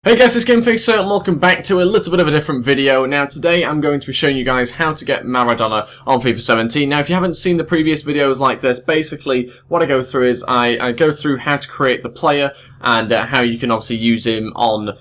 Hey guys, it's GameFixer and welcome back to a little bit of a different video. Now today I'm going to be showing you guys how to get Maradona on FIFA 17. Now if you haven't seen the previous videos like this, basically what I go through is I go through how to create the player and how you can obviously use him on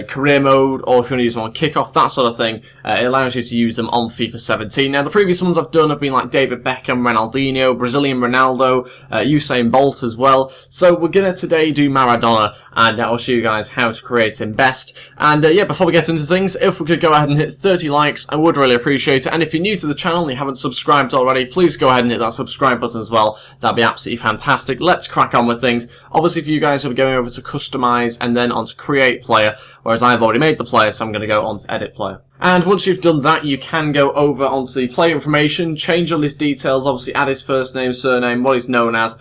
career mode, or if you want to use them on kickoff, that sort of thing. It allows you to use them on FIFA 17. Now the previous ones I've done have been like David Beckham, Ronaldinho, Brazilian Ronaldo, Usain Bolt as well. So we're gonna today do Maradona and I'll show you guys how to create him best. And yeah, before we get into things, if we could go ahead and hit 30 likes, I would really appreciate it. And if you're new to the channel and you haven't subscribed already, please go ahead and hit that subscribe button as well. That'd be absolutely fantastic. Let's crack on with things. Obviously for you guys, we'll be going over to customize and then on to create player, whereas I've already made the player, so I'm going to go on to edit player. And once you've done that, you can go over onto the player information, change all his details, obviously add his first name, surname, what he's known as,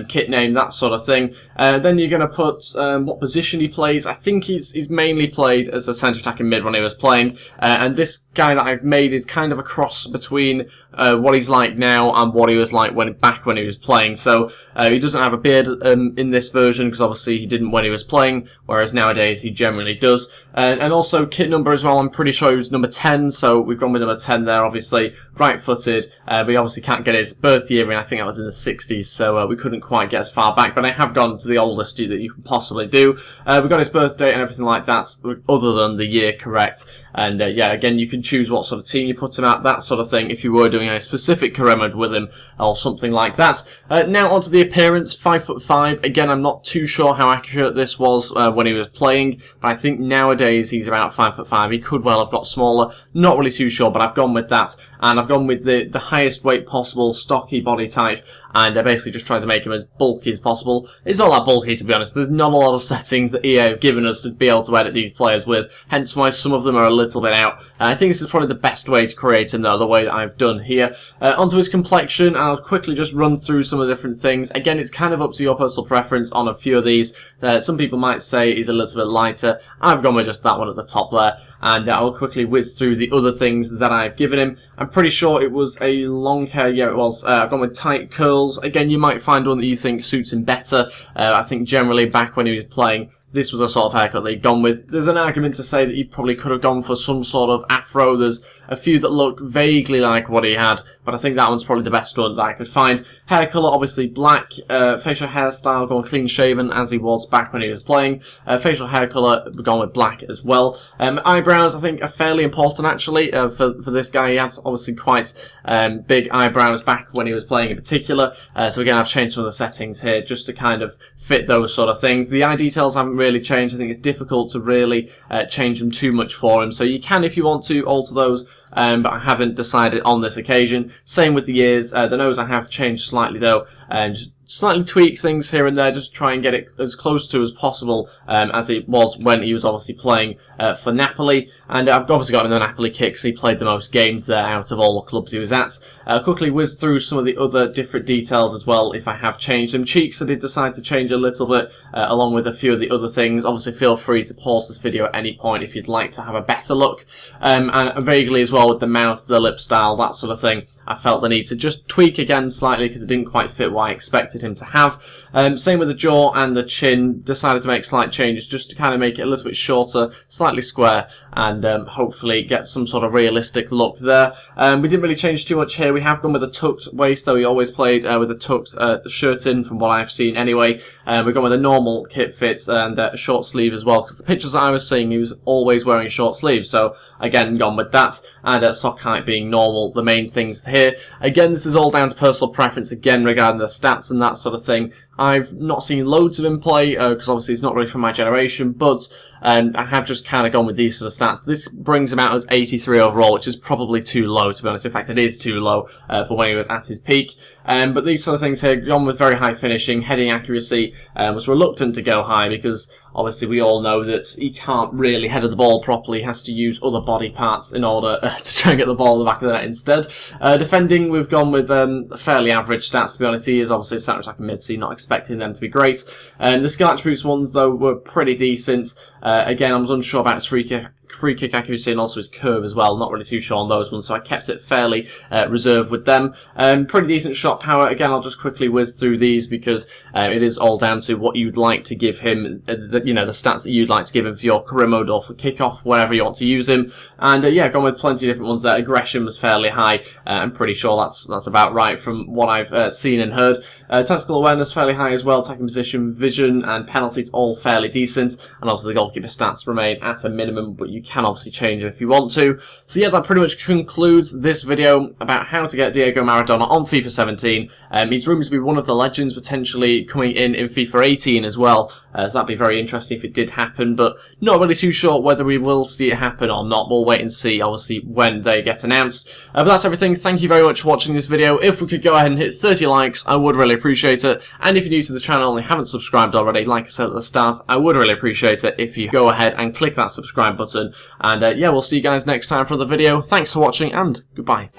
kit name, that sort of thing. Then you're going to put what position he plays. I think he's mainly played as a centre attacking mid when he was playing. And this guy that I've made is kind of a cross between what he's like now and what he was like back when he was playing. So he doesn't have a beard in this version because obviously he didn't when he was playing, whereas nowadays he generally does. And also kit number as well, I'm pretty sure he was number 10, so we've gone with number 10 there, obviously. Right-footed, we obviously can't get his birth year in, I think that was in the 60s, so we couldn't quite get as far back, but I have gone to the oldest that you can possibly do. We've got his birth date and everything like that, other than the year correct. And yeah, again, you can choose what sort of team you put him at, that sort of thing, if you were doing a specific career mode with him, or something like that. Now onto the appearance, 5'5". Again, I'm not too sure how accurate this was when he was playing, but I think nowadays he's about 5'5". He could well have got smaller, not really too sure, but I've gone with that, and I've gone with the highest weight possible, stocky body type, and I basically just tried to make him as bulky as possible. It's not that bulky, to be honest. There's not a lot of settings that EA have given us to be able to edit these players with, hence why some of them are a little bit out. I think this is probably the best way to create him, though, the way that I've done here. Onto his complexion, I'll quickly just run through some of the different things. Again, it's kind of up to your personal preference on a few of these. Some people might say he's a little bit lighter. I've gone with just that one at the top there, and I'll quickly whiz through the other things that I've given him. I'm pretty sure it was a long hair, yeah it was. I've gone with tight curls. Again, you might find one that you think suits him better. I think generally back when he was playing, this was a sort of haircut that he'd gone with. There's an argument to say that he probably could have gone for some sort of afro. There's a few that look vaguely like what he had, but I think that one's probably the best one that I could find. Hair colour, obviously black. Facial hairstyle, gone clean shaven as he was back when he was playing. Facial hair colour, gone with black as well. Eyebrows, I think, are fairly important actually for this guy. He has obviously quite big eyebrows back when he was playing in particular. So again, I've changed some of the settings here just to kind of fit those sort of things. The eye details haven't really changed. I think it's difficult to really change them too much for him. So you can, if you want to, alter those. But I haven't decided on this occasion. Same with the ears. The nose I have changed slightly though, just slightly tweak things here and there, just to try and get it as close to as possible as it was when he was obviously playing for Napoli. And I've obviously got him in the Napoli kit because he played the most games there out of all the clubs he was at. Quickly whiz through some of the other different details as well if I have changed them. Cheeks I did decide to change a little bit along with a few of the other things. Obviously feel free to pause this video at any point if you'd like to have a better look. And vaguely as well with the mouth, the lip style, that sort of thing. I felt the need to just tweak again slightly because it didn't quite fit what I expected him to have. Same with the jaw and the chin. Decided to make slight changes just to kind of make it a little bit shorter, slightly square, and hopefully get some sort of realistic look there. We didn't really change too much here. We have gone with a tucked waist, though he always played with a tucked shirt in from what I've seen anyway. We've gone with a normal kit fit and a short sleeve as well, because the pictures that I was seeing he was always wearing short sleeves. So again, gone with that, and sock height being normal, the main things here. Again, this is all down to personal preference again regarding the stats and that sort of thing. I've not seen loads of him play, because obviously it's not really from my generation, but I have just kind of gone with these sort of stats. This brings him out as 83 overall, which is probably too low, to be honest. In fact, it is too low for when he was at his peak. But these sort of things here, gone with very high finishing, heading accuracy, was reluctant to go high because obviously we all know that he can't really header the ball properly. He has to use other body parts in order to try and get the ball in the back of the net instead. Defending, we've gone with fairly average stats, to be honest. He is obviously a centre attacking mid, so you're not expecting them to be great. The skill attributes ones, though, were pretty decent. Again, I was unsure about his free kick accuracy and also his curve as well. Not really too sure on those ones, so I kept it fairly reserved with them. Pretty decent shot power. Again, I'll just quickly whiz through these because it is all down to what you'd like to give him, the stats that you'd like to give him for your career mode or for kickoff, whenever you want to use him. And yeah, gone with plenty of different ones there. Aggression was fairly high. I'm pretty sure that's about right from what I've seen and heard. Tactical awareness fairly high as well. Attacking position, vision, and penalties all fairly decent. And also the goalkeeper stats remain at a minimum, but you can obviously change them if you want to. So yeah, that pretty much concludes this video about how to get Diego Maradona on FIFA 17. He's rumoured to be one of the legends potentially coming in FIFA 18 as well. So that'd be very interesting if it did happen, but not really too sure whether we will see it happen or not. We'll wait and see, obviously, when they get announced. But that's everything. Thank you very much for watching this video. If we could go ahead and hit 30 likes, I would really appreciate it. And if you're new to the channel and you haven't subscribed already, like I said at the start, I would really appreciate it if you go ahead and click that subscribe button. And yeah, we'll see you guys next time for the video. Thanks for watching and goodbye.